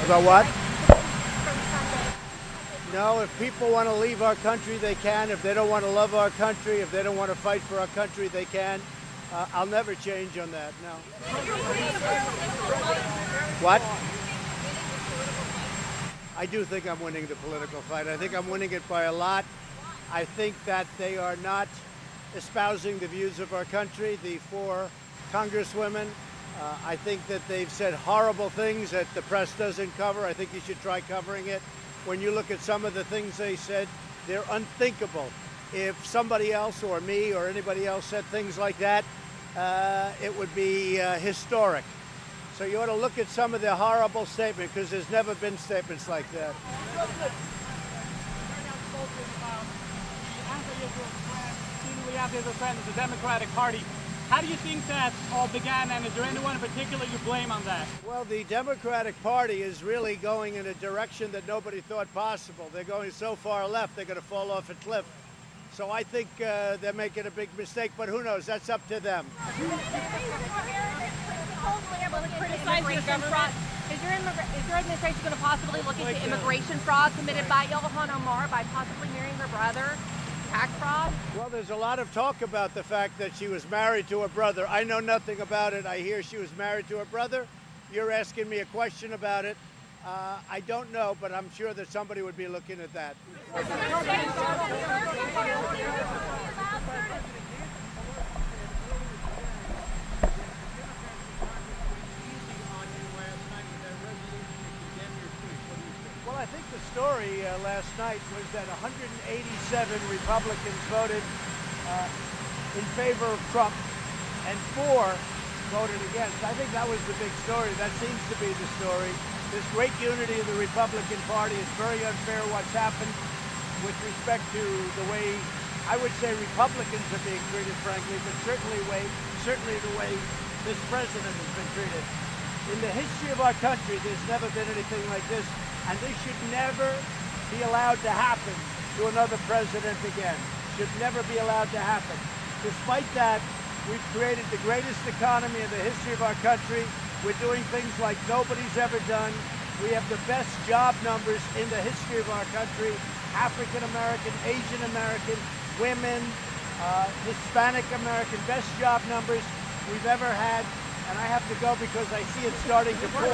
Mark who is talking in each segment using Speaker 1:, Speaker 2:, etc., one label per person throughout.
Speaker 1: About what? No, if people want to leave our country, they can. If they don't want to love our country, if they don't want to fight for our country, they can. I'll never change on that, no. What? I do think I'm winning the political fight. I think I'm winning it by a lot. I think that they are not espousing the views of our country, the 4 congresswomen. I think that they've said horrible things that the press doesn't cover. I think you should try covering it. When you look at some of the things they said, they're unthinkable. If somebody else or me or anybody else said things like that, it would be historic. So you ought to look at some of the horrible statements, because there's never been statements like that.
Speaker 2: The Democratic Party. How do you think that all began, and is there anyone in particular you blame on that?
Speaker 1: Well, the Democratic Party is really going in a direction that nobody thought possible. They're going so far left, they're going to fall off a cliff. So I think they're making a big mistake, but who knows? That's up to them.
Speaker 3: Is your administration going to possibly look into immigration fraud committed by Ilhan Omar by possibly marrying her brother? Tax fraud?
Speaker 1: Well, there's a lot of talk about the fact that she was married to her brother. I know nothing about it. I hear she was married to her brother. You're asking me a question about it. I don't know, but I'm sure that somebody would be looking at that. Well, I think the story last night was that 187 Republicans voted in favor of Trump and 4 voted against. I think that was the big story. That seems to be the story. This great unity of the Republican Party is very unfair what's happened with respect to the way, I would say, Republicans are being treated, frankly, but certainly the way this president has been treated. In the history of our country, there's never been anything like this, and this should never be allowed to happen to another president again. Should never be allowed to happen. Despite that, we've created the greatest economy in the history of our country. We're doing things like nobody's ever done. We have the best job numbers in the history of our country. African American, Asian American, women, Hispanic American, best job numbers we've ever had. And I have to go because I see it starting to pour.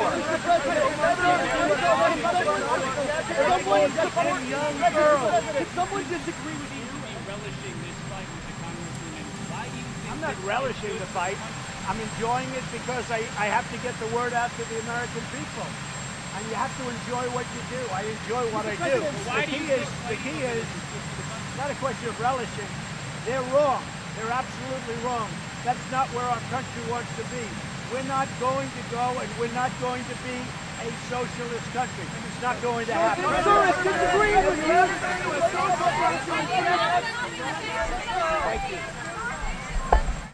Speaker 2: Young girls. Did someone disagree with you? Relishing this fight with the congresswoman. Why do you think
Speaker 1: I'm not relishing the fight. I'm enjoying it because I have to get the word out to the American people. And you have to enjoy what you do. I enjoy what I do. The key is, it's not a question of relishing. They're wrong. They're absolutely wrong. That's not where our country wants to be. We're not going to go, and we're not going to be a socialist country. It's not going to happen. Thank you.